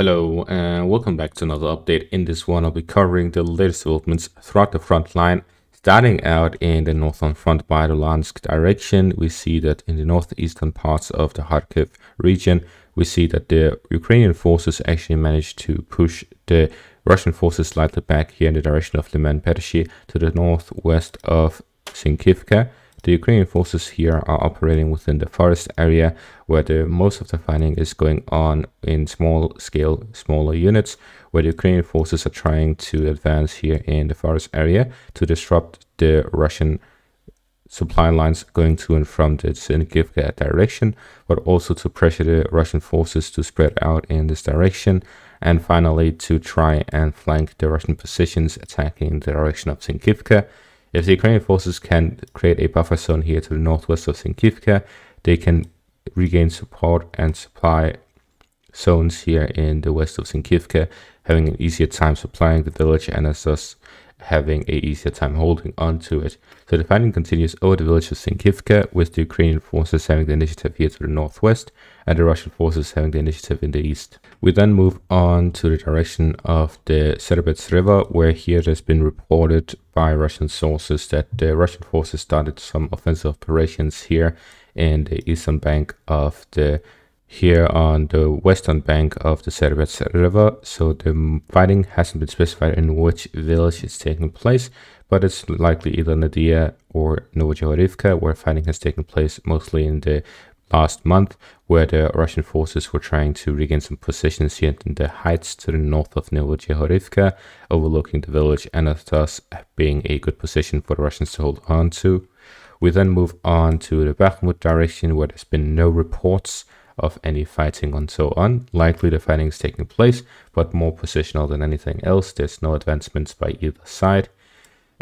Hello and welcome back to another update. In this one, I'll be covering the latest developments throughout the front line. Starting out in the northern front by the Luhansk direction, we see that in the northeastern parts of the Kharkiv region, we see that the Ukrainian forces actually managed to push the Russian forces slightly back here in the direction of Liman Pershi to the northwest of Sinkivka. The Ukrainian forces here are operating within the forest area where most of the fighting is going on in small scale, smaller units, where the Ukrainian forces are trying to advance here in the forest area to disrupt the Russian supply lines going to and from the Sinkivka direction, but also to pressure the Russian forces to spread out in this direction, and finally to try and flank the Russian positions attacking the direction of Sinkivka. If the Ukrainian forces can create a buffer zone here to the northwest of Sinkivka, they can regain support and supply zones here in the west of Sinkivka, having an easier time supplying the village and as thus having a easier time holding on to it. So the fighting continues over the village of Sinkivka, with the Ukrainian forces having the initiative here to the northwest and the Russian forces having the initiative in the east. We then move on to the direction of the Serebets River, where here it has been reported by Russian sources that the Russian forces started some offensive operations here in the eastern bank of here on the western bank of the Serebets River. So the fighting hasn't been specified in which village it's taking place, but it's likely either Nadia or Novojehorovka, where fighting has taken place mostly in the last month, where the Russian forces were trying to regain some positions here in the heights to the north of Novojehorovka, overlooking the village, and thus being a good position for the Russians to hold on to. We then move on to the Bakhmut direction, where there's been no reports of any fighting and so on. Likely the fighting is taking place, but more positional than anything else. There's no advancements by either side.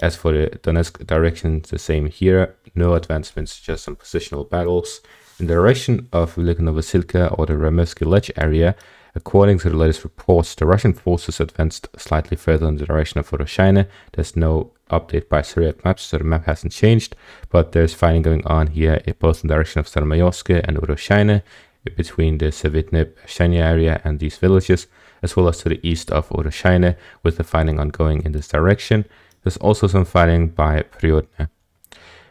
As for the Donetsk direction, the same here. No advancements, just some positional battles. In the direction of Velika Novosilka or the Ramovsky Ledge area, according to the latest reports, the Russian forces advanced slightly further in the direction of Uroshaine. There's no update by Syriac maps, so the map hasn't changed, but there's fighting going on here, both in the direction of Starmayorsk and Uroshaine, between the Savitne Shania area and these villages, as well as to the east of Uroshaine, with the fighting ongoing in this direction. There's also some fighting by Priodne.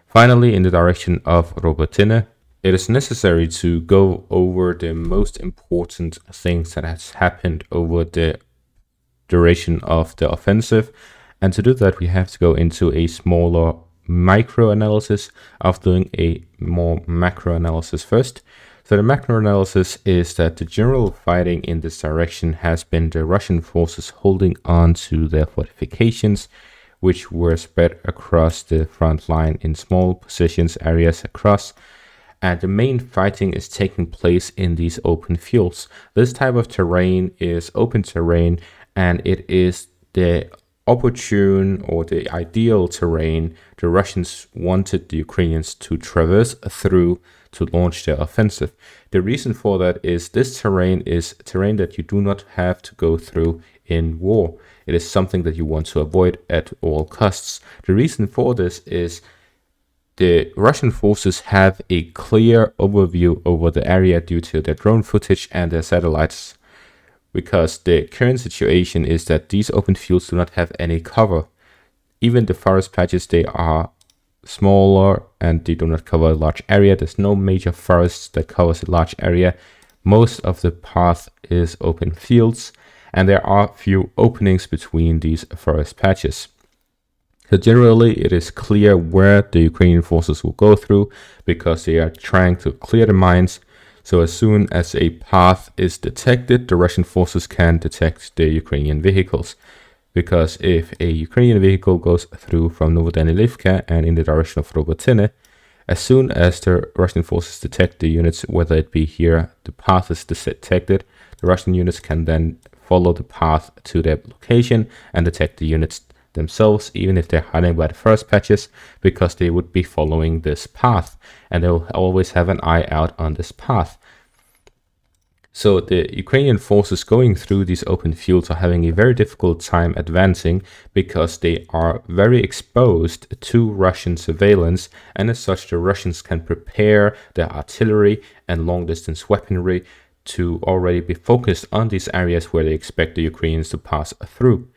Finally, in the direction of Robotyne, it is necessary to go over the most important things that has happened over the duration of the offensive. And to do that, we have to go into a smaller micro analysis of doing a more macro analysis first. So the macro analysis is that the general fighting in this direction has been the Russian forces holding on to their fortifications, which were spread across the front line in small positions, areas across. And the main fighting is taking place in these open fields. This type of terrain is open terrain, and it is the opportune or the ideal terrain the Russians wanted the Ukrainians to traverse through to launch their offensive. The reason for that is this terrain is terrain that you do not have to go through in war. It is something that you want to avoid at all costs. The reason for this is the Russian forces have a clear overview over the area due to their drone footage and their satellites, because the current situation is that these open fields do not have any cover. Even the forest patches, they are smaller and they do not cover a large area. There's no major forests that covers a large area. Most of the path is open fields, and there are few openings between these forest patches. So generally, it is clear where the Ukrainian forces will go through, because they are trying to clear the mines. So as soon as a path is detected, the Russian forces can detect the Ukrainian vehicles. Because if a Ukrainian vehicle goes through from Novodanilivka and in the direction of Robotyne, as soon as the Russian forces detect the units, whether it be here, the path is detected, the Russian units can then follow the path to their location and detect the units themselves, even if they're hiding by the forest patches, because they would be following this path and they'll always have an eye out on this path. So the Ukrainian forces going through these open fields are having a very difficult time advancing, because they are very exposed to Russian surveillance, and as such the Russians can prepare their artillery and long-distance weaponry to already be focused on these areas where they expect the Ukrainians to pass through.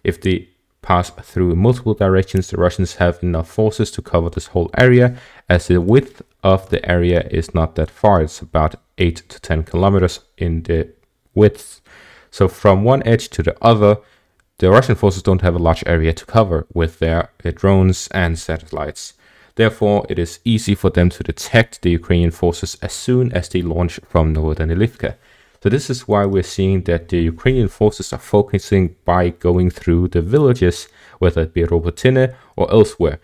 If they pass through multiple directions, the Russians have enough forces to cover this whole area, as the width of the area is not that far. It's about 8 to 10 kilometers in the width. So from one edge to the other, the Russian forces don't have a large area to cover with their drones and satellites. Therefore, it is easy for them to detect the Ukrainian forces as soon as they launch from Novodanilivka. So this is why we're seeing that the Ukrainian forces are focusing by going through the villages, whether it be Robotyne or elsewhere.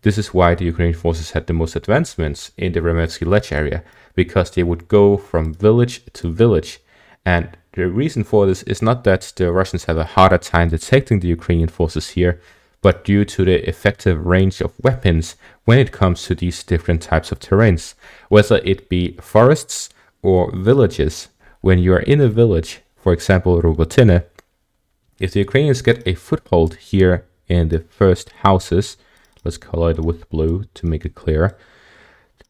This is why the Ukrainian forces had the most advancements in the Remevsky Lech area, because they would go from village to village. And the reason for this is not that the Russians have a harder time detecting the Ukrainian forces here, but due to the effective range of weapons when it comes to these different types of terrains, whether it be forests or villages. When you are in a village, for example, Robotyne, if the Ukrainians get a foothold here in the first houses, let's color it with blue to make it clear,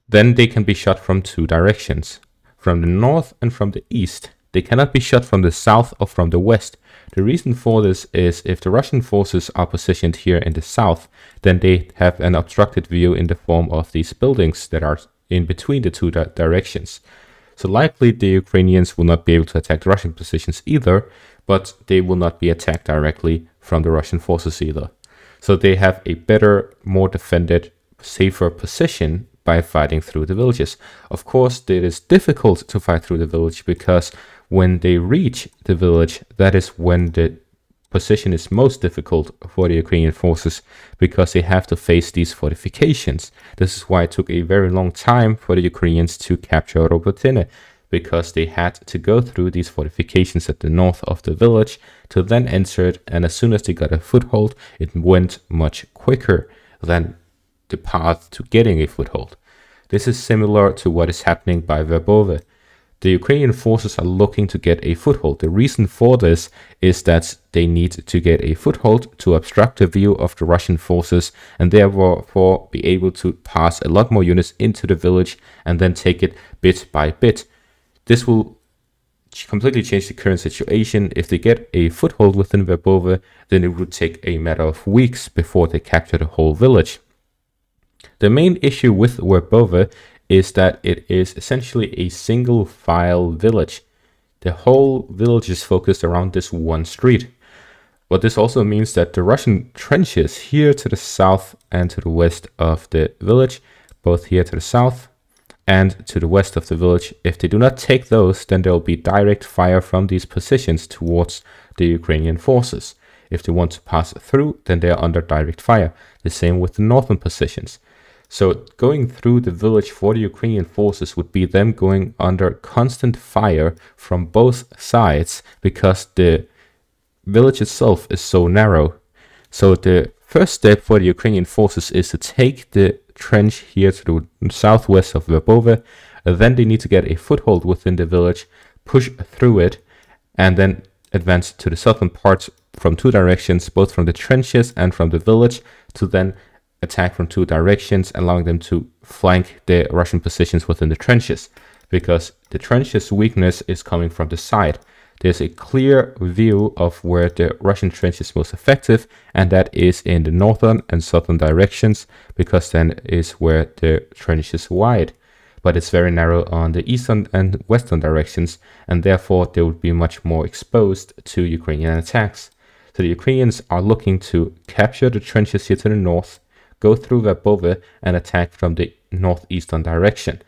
then they can be shot from two directions, from the north and from the east. They cannot be shot from the south or from the west. The reason for this is if the Russian forces are positioned here in the south, then they have an obstructed view in the form of these buildings that are in between the two directions. So likely the Ukrainians will not be able to attack the Russian positions either, but they will not be attacked directly from the Russian forces either. So they have a better, more defended, safer position by fighting through the villages. Of course, it is difficult to fight through the village because when they reach the village, that is when the position is most difficult for the Ukrainian forces, because they have to face these fortifications. This is why it took a very long time for the Ukrainians to capture Robotyne, because they had to go through these fortifications at the north of the village to then enter it, and as soon as they got a foothold, it went much quicker than the path to getting a foothold. This is similar to what is happening by Verbove. The Ukrainian forces are looking to get a foothold. The reason for this is that they need to get a foothold to obstruct the view of the Russian forces and therefore be able to pass a lot more units into the village and then take it bit by bit. This will completely change the current situation. If they get a foothold within Verbove, then it would take a matter of weeks before they capture the whole village. The main issue with Verbove is that it is essentially a single file village. The whole village is focused around this one street. But this also means that the Russian trenches here to the south and to the west of the village, both here to the south and to the west of the village, if they do not take those, then there will be direct fire from these positions towards the Ukrainian forces. If they want to pass through, then they are under direct fire. The same with the northern positions. So going through the village for the Ukrainian forces would be them going under constant fire from both sides, because the village itself is so narrow. So the first step for the Ukrainian forces is to take the trench here to the southwest of Verbove. Then they need to get a foothold within the village, push through it, and then advance to the southern parts from two directions, both from the trenches and from the village, to then attack from two directions, allowing them to flank the Russian positions within the trenches, because the trenches' weakness is coming from the side. There's a clear view of where the Russian trench is most effective, and that is in the northern and southern directions, because then is where the trench is wide. But it's very narrow on the eastern and western directions, and therefore they would be much more exposed to Ukrainian attacks. So the Ukrainians are looking to capture the trenches here to the north, go through Verbove and attack from the northeastern direction.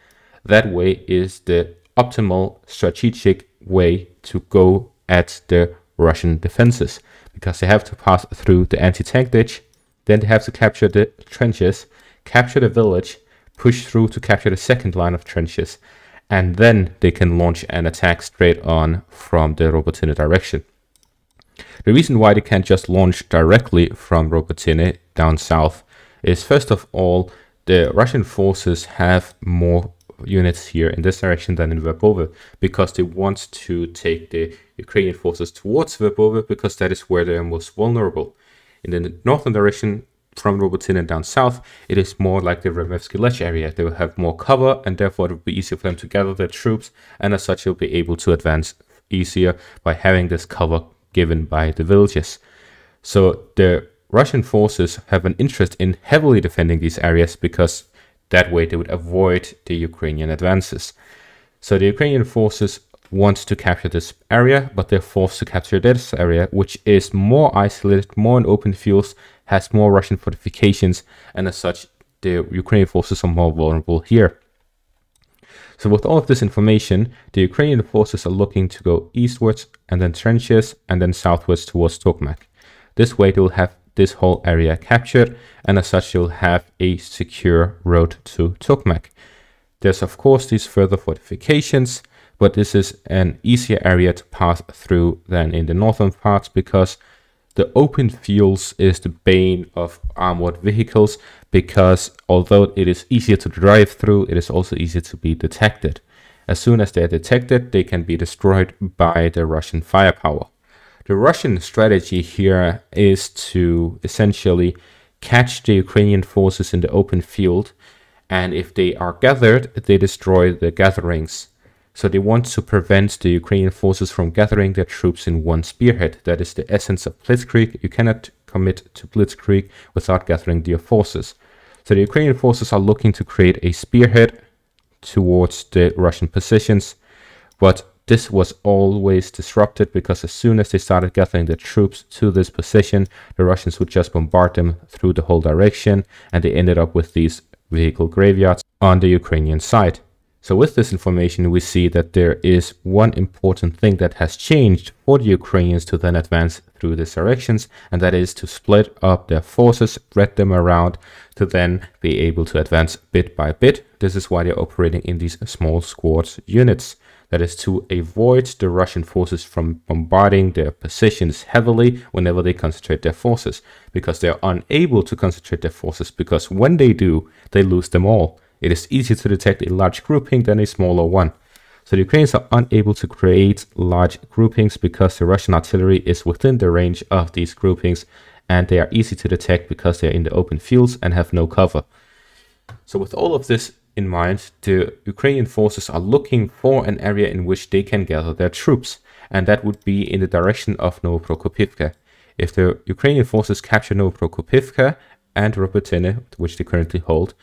That way is the optimal strategic way to go at the Russian defenses, because they have to pass through the anti-tank ditch, then they have to capture the trenches, capture the village, push through to capture the second line of trenches, and then they can launch an attack straight on from the Robotyne direction. The reason why they can't just launch directly from Robotyne down south is, first of all, the Russian forces have more units here in this direction than in Verbove, because they want to take the Ukrainian forces towards Verbove, because that is where they are most vulnerable. In the northern direction, from Robotyne down south, it is more like the Remevsky Lech area. They will have more cover, and therefore it will be easier for them to gather their troops, and as such, they'll be able to advance easier by having this cover given by the villages. So the Russian forces have an interest in heavily defending these areas, because that way they would avoid the Ukrainian advances. So the Ukrainian forces want to capture this area, but they're forced to capture this area, which is more isolated, more in open fields, has more Russian fortifications, and as such, the Ukrainian forces are more vulnerable here. So with all of this information, the Ukrainian forces are looking to go eastwards, and then trenches, and then southwards towards Tokmak. This way, they will have this whole area captured, and as such, you'll have a secure road to Tokmak. There's of course these further fortifications, but this is an easier area to pass through than in the northern parts, because the open fields is the bane of armored vehicles, because although it is easier to drive through, it is also easier to be detected. As soon as they are detected, they can be destroyed by the Russian firepower. The Russian strategy here is to essentially catch the Ukrainian forces in the open field, and if they are gathered, they destroy the gatherings. So they want to prevent the Ukrainian forces from gathering their troops in one spearhead. That is the essence of Blitzkrieg. You cannot commit to Blitzkrieg without gathering their forces. So the Ukrainian forces are looking to create a spearhead towards the Russian positions, but this was always disrupted, because as soon as they started gathering their troops to this position, the Russians would just bombard them through the whole direction, and they ended up with these vehicle graveyards on the Ukrainian side. So with this information, we see that there is one important thing that has changed for the Ukrainians to then advance through these directions, and that is to split up their forces, spread them around, to then be able to advance bit by bit. This is why they're operating in these small squads units. That is to avoid the Russian forces from bombarding their positions heavily whenever they concentrate their forces, because they are unable to concentrate their forces, because when they do, they lose them all. It is easier to detect a large grouping than a smaller one. So the Ukrainians are unable to create large groupings because the Russian artillery is within the range of these groupings, and they are easy to detect because they are in the open fields and have no cover. So with all of this in mind, the Ukrainian forces are looking for an area in which they can gather their troops, and that would be in the direction of Novoprokopivka. If the Ukrainian forces capture Novoprokopivka and Robotyne, which they currently hold,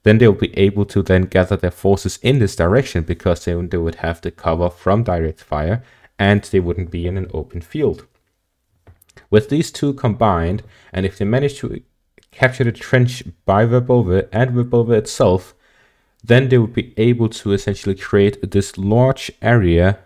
then they'll be able to then gather their forces in this direction, because they would have the cover from direct fire, and they wouldn't be in an open field. With these two combined, and if they manage to capture the trench by Verbove and Verbove itself, then they would be able to essentially create this large area,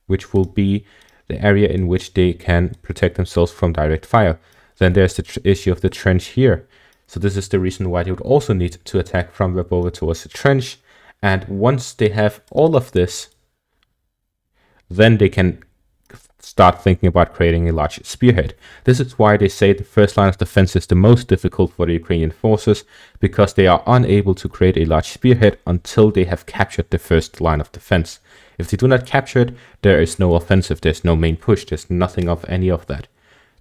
which will be the area in which they can protect themselves from direct fire. Then there's the issue of the trench here. So this is the reason why they would also need to attack from Verbove towards the trench. And once they have all of this, then they can start thinking about creating a large spearhead. This is why they say the first line of defense is the most difficult for the Ukrainian forces, because they are unable to create a large spearhead until they have captured the first line of defense. If they do not capture it, there is no offensive, there's no main push, there's nothing of any of that.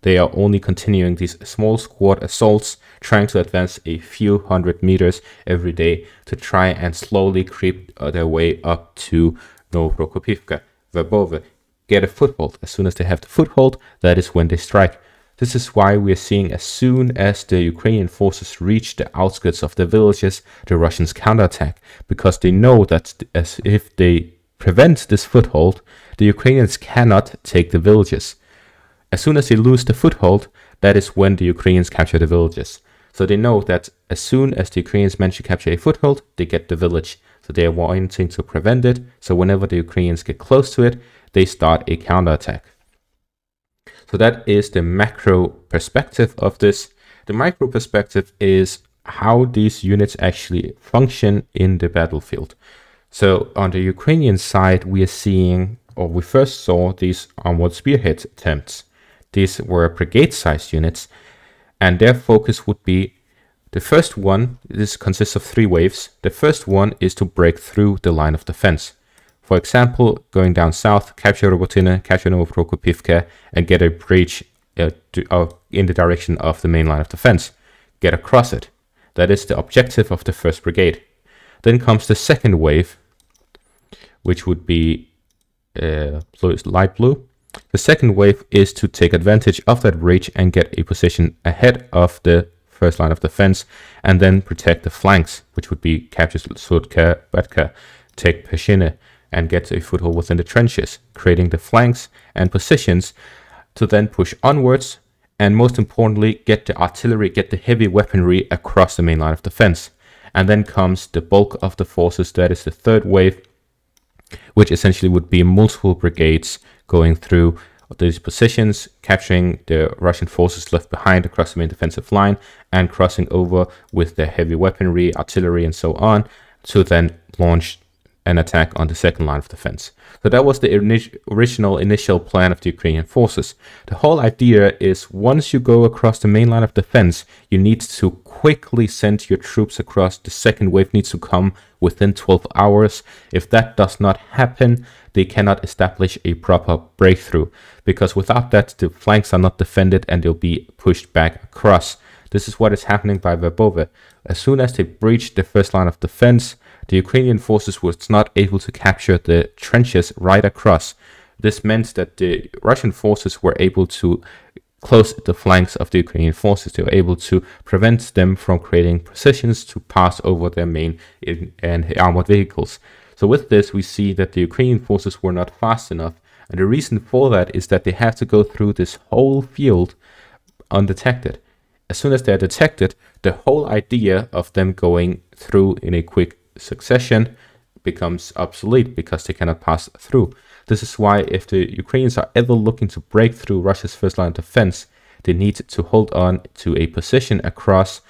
They are only continuing these small squad assaults, trying to advance a few hundred meters every day to try and slowly creep their way up to Novoprokopivka, Verbove, get a foothold. As soon as they have the foothold, that is when they strike. This is why we are seeing, as soon as the Ukrainian forces reach the outskirts of the villages, the Russians counterattack, because they know that as if they prevent this foothold, the Ukrainians cannot take the villages. As soon as they lose the foothold, that is when the Ukrainians capture the villages. So they know that as soon as the Ukrainians manage to capture a foothold, they get the village. So they are wanting to prevent it. So whenever the Ukrainians get close to it, they start a counterattack. So that is the macro perspective of this. The micro perspective is how these units actually function in the battlefield. So on the Ukrainian side, we are seeing, or we first saw, these armored spearhead attempts. These were brigade-sized units, and their focus would be, the first one, this consists of 3 waves. The first one is to break through the line of defense. For example, going down south, capture Robotyne, capture Novoprokopivka, and get a breach in the direction of the main line of defense. get across it. That is the objective of the 1st Brigade. Then comes the 2nd wave, which would be light blue. The 2nd wave is to take advantage of that breach and get a position ahead of the 1st line of defense, and then protect the flanks, which would be capture Sutka, Batka, take Peshine, and get a foothold within the trenches, creating the flanks and positions to then push onwards, and most importantly, get the artillery, get the heavy weaponry across the main line of defense. And then comes the bulk of the forces, that is the 3rd wave, which essentially would be multiple brigades going through these positions, capturing the Russian forces left behind across the main defensive line, and crossing over with their heavy weaponry, artillery, and so on, to then launch an attack on the 2nd line of defense. So that was the original initial plan of the Ukrainian forces. The whole idea is, once you go across the main line of defense, you need to quickly send your troops across. The 2nd wave needs to come within 12 hours. If that does not happen, they cannot establish a proper breakthrough, because without that, the flanks are not defended and they'll be pushed back across. This is what is happening by Verbove. As soon as they breached the 1st line of defense, the Ukrainian forces was not able to capture the trenches right across. This meant that the Russian forces were able to close the flanks of the Ukrainian forces. They were able to prevent them from creating positions to pass over their main and armored vehicles. So with this, we see that the Ukrainian forces were not fast enough. And the reason for that is that they have to go through this whole field undetected. As soon as they're detected, the whole idea of them going through in a quick succession becomes obsolete, because they cannot pass through. This is why, if the Ukrainians are ever looking to break through Russia's 1st line of defense, they need to hold on to a position across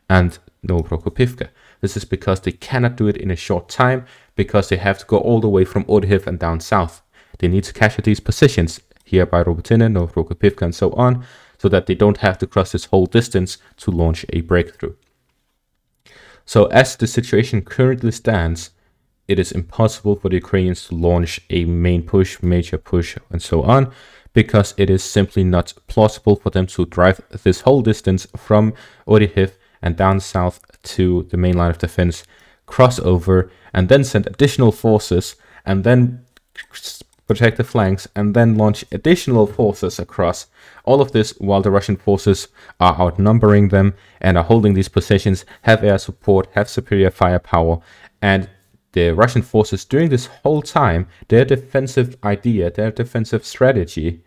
and Novoprokopivka. This is because they cannot do it in a short time, because they have to go all the way from Ordihiv and down south. They need to capture these positions here by Robotyne, Novoprokopivka, and so on, so that they don't have to cross this whole distance to launch a breakthrough. So as the situation currently stands, it is impossible for the Ukrainians to launch a main push, major push, and so on, because it is simply not plausible for them to drive this whole distance from Ordihiv and down south to the main line of defense, cross over, and then send additional forces, and then protect the flanks, and then launch additional forces across. All of this while the Russian forces are outnumbering them and are holding these positions, have air support, have superior firepower, and the Russian forces during this whole time, their defensive idea, their defensive strategy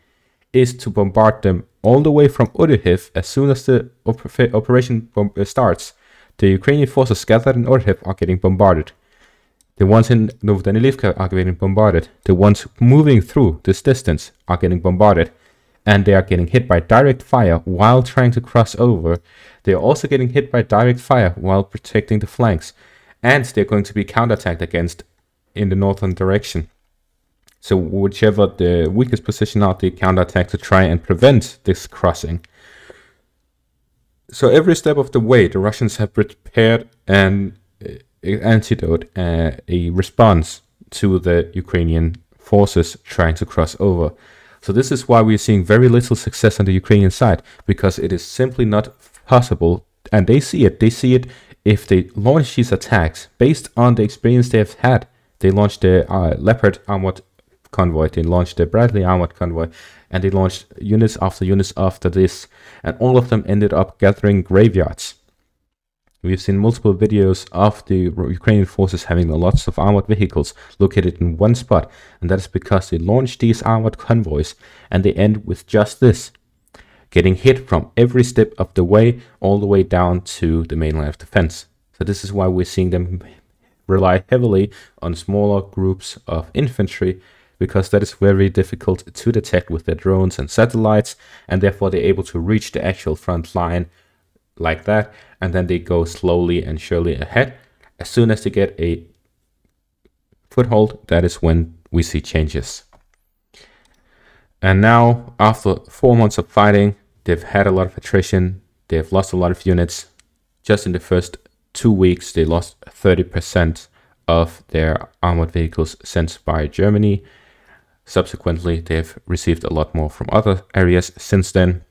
is to bombard them all the way from Ordihiv. As soon as the operation starts, the Ukrainian forces gathered in Ordihiv are getting bombarded. The ones in Novodanilivka are getting bombarded. The ones moving through this distance are getting bombarded. And they are getting hit by direct fire while trying to cross over. They are also getting hit by direct fire while protecting the flanks. And they're going to be counterattacked against in the northern direction. So whichever the weakest position are, they counterattack to try and prevent this crossing. So every step of the way, the Russians have prepared an antidote, a response to the Ukrainian forces trying to cross over. So this is why we're seeing very little success on the Ukrainian side, because it is simply not possible, and they see it if they launch these attacks based on the experience they have had. They launched the Leopard armored convoy, they launched the Bradley armored convoy, and they launched units after this, and all of them ended up gathering graveyards. We've seen multiple videos of the Ukrainian forces having lots of armored vehicles located in one spot, and that is because they launched these armored convoys and they end with just this, getting hit from every step of the way, all the way down to the main line of defense. So this is why we're seeing them rely heavily on smaller groups of infantry, because that is very difficult to detect with their drones and satellites, and therefore they're able to reach the actual front line like that, and then they go slowly and surely ahead. As soon as they get a foothold, that is when we see changes. And now, after 4 months of fighting, they've had a lot of attrition, they've lost a lot of units. Just in the first 2 weeks, they lost 30% of their armored vehicles sent by Germany. Subsequently, they've received a lot more from other areas since then.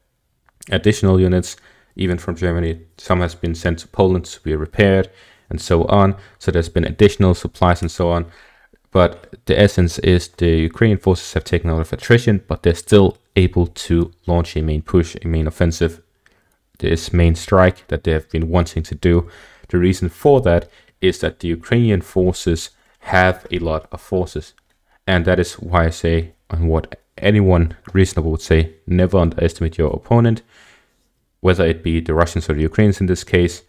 Additional units even from Germany. Some has been sent to Poland to be repaired and so on. So there's been additional supplies and so on. But the essence is the Ukrainian forces have taken a lot of attrition, but they're still able to launch a main push, a main offensive, this main strike that they have been wanting to do. The reason for that is that the Ukrainian forces have a lot of forces. And that is why I say, and what anyone reasonable would say, never underestimate your opponent, whether it be the Russians or the Ukrainians in this case.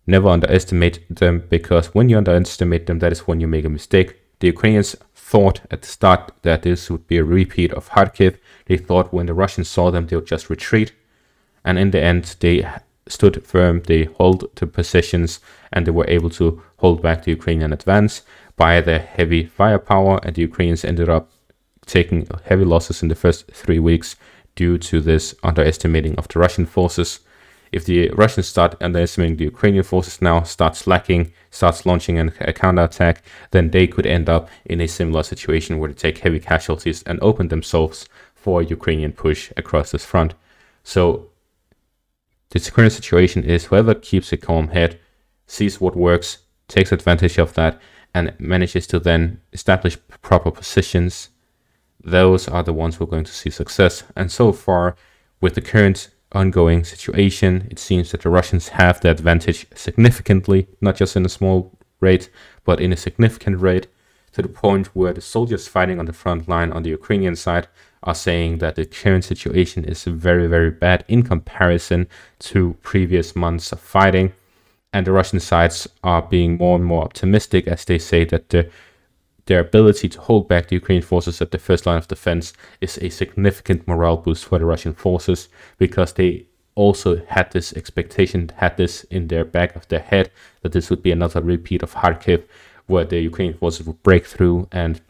Never underestimate them, because when you underestimate them, that is when you make a mistake. The Ukrainians thought at the start that this would be a repeat of Kharkiv. They thought when the Russians saw them, they would just retreat. And in the end, they stood firm, they held the positions, and they were able to hold back the Ukrainian advance by their heavy firepower. And the Ukrainians ended up taking heavy losses in the first 3 weeks due to this underestimating of the Russian forces. If the Russians start underestimating the Ukrainian forces now, start slacking, starts launching a counterattack, then they could end up in a similar situation where they take heavy casualties and open themselves for a Ukrainian push across this front. So the current situation is whoever keeps a calm head, sees what works, takes advantage of that, and manages to then establish proper positions, those are the ones who are going to see success. And so far, with the current ongoing situation, it seems that the Russians have the advantage significantly, not just in a small rate, but in a significant rate, to the point where the soldiers fighting on the front line on the Ukrainian side are saying that the current situation is very, very bad in comparison to previous months of fighting. And the Russian sides are being more and more optimistic as they say that their ability to hold back the Ukrainian forces at the first line of defense is a significant morale boost for the Russian forces, because they also had this expectation, had this in their back of their head, that this would be another repeat of Kharkiv, where the Ukrainian forces would break through, and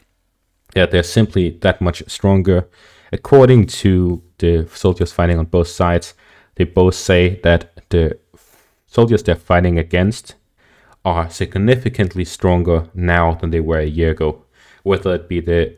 they're simply that much stronger. According to the soldiers fighting on both sides, they both say that the soldiers they're fighting against are significantly stronger now than they were a year ago. Whether it be the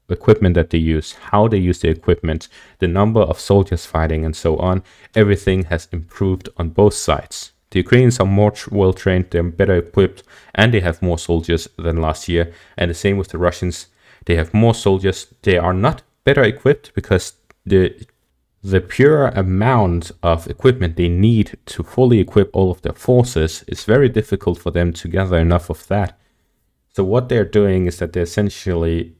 equipment that they use, how they use the equipment, the number of soldiers fighting, and so on, everything has improved on both sides. The Ukrainians are more well trained, they're better equipped, and they have more soldiers than last year. And the same with the Russians. They have more soldiers. They are not better equipped because the pure amount of equipment they need to fully equip all of their forces is very difficult for them to gather enough of that. So what they're doing is that they're essentially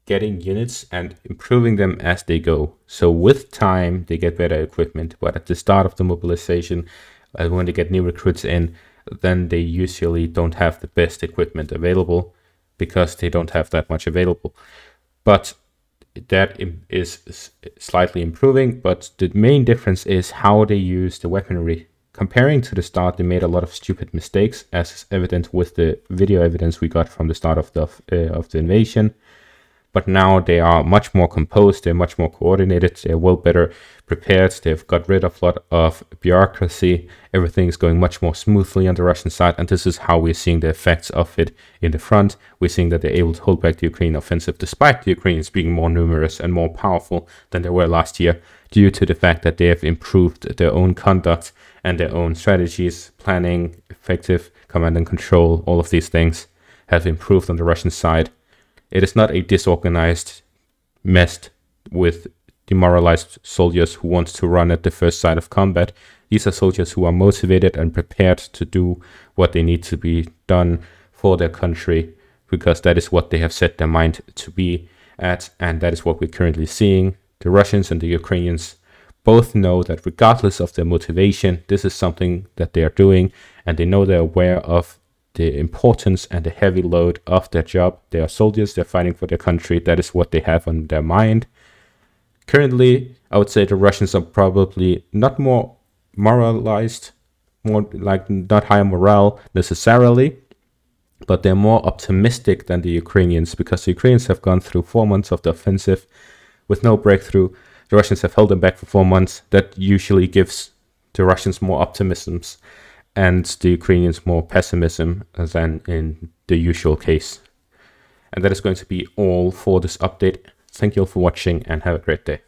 getting units and improving them as they go. So with time, they get better equipment, but at the start of the mobilization, when they get new recruits in, then they usually don't have the best equipment available because they don't have that much available. But that is slightly improving, but the main difference is how they use the weaponry. Comparing to the start, they made a lot of stupid mistakes, as is evident with the video evidence we got from the start of the invasion. But now they are much more composed, they're much more coordinated, they're well better prepared, they've got rid of a lot of bureaucracy, everything is going much more smoothly on the Russian side, and this is how we're seeing the effects of it in the front. We're seeing that they're able to hold back the Ukrainian offensive, despite the Ukrainians being more numerous and more powerful than they were last year, due to the fact that they have improved their own conduct and their own strategies, planning, effective command and control, all of these things have improved on the Russian side. It is not a disorganized mess with demoralized soldiers who want to run at the first sign of combat. These are soldiers who are motivated and prepared to do what they need to be done for their country, because that is what they have set their mind to be at, and that is what we're currently seeing. The Russians and the Ukrainians both know that regardless of their motivation, this is something that they are doing, and they know they're aware of the importance and the heavy load of their job. They are soldiers, they're fighting for their country, that is what they have on their mind. Currently, I would say the Russians are probably not more moralized, more like not higher morale necessarily, but they're more optimistic than the Ukrainians, because the Ukrainians have gone through 4 months of the offensive with no breakthrough. The Russians have held them back for 4 months. That usually gives the Russians more optimism and the Ukrainians more pessimism than in the usual case. And that is going to be all for this update. Thank you all for watching and have a great day.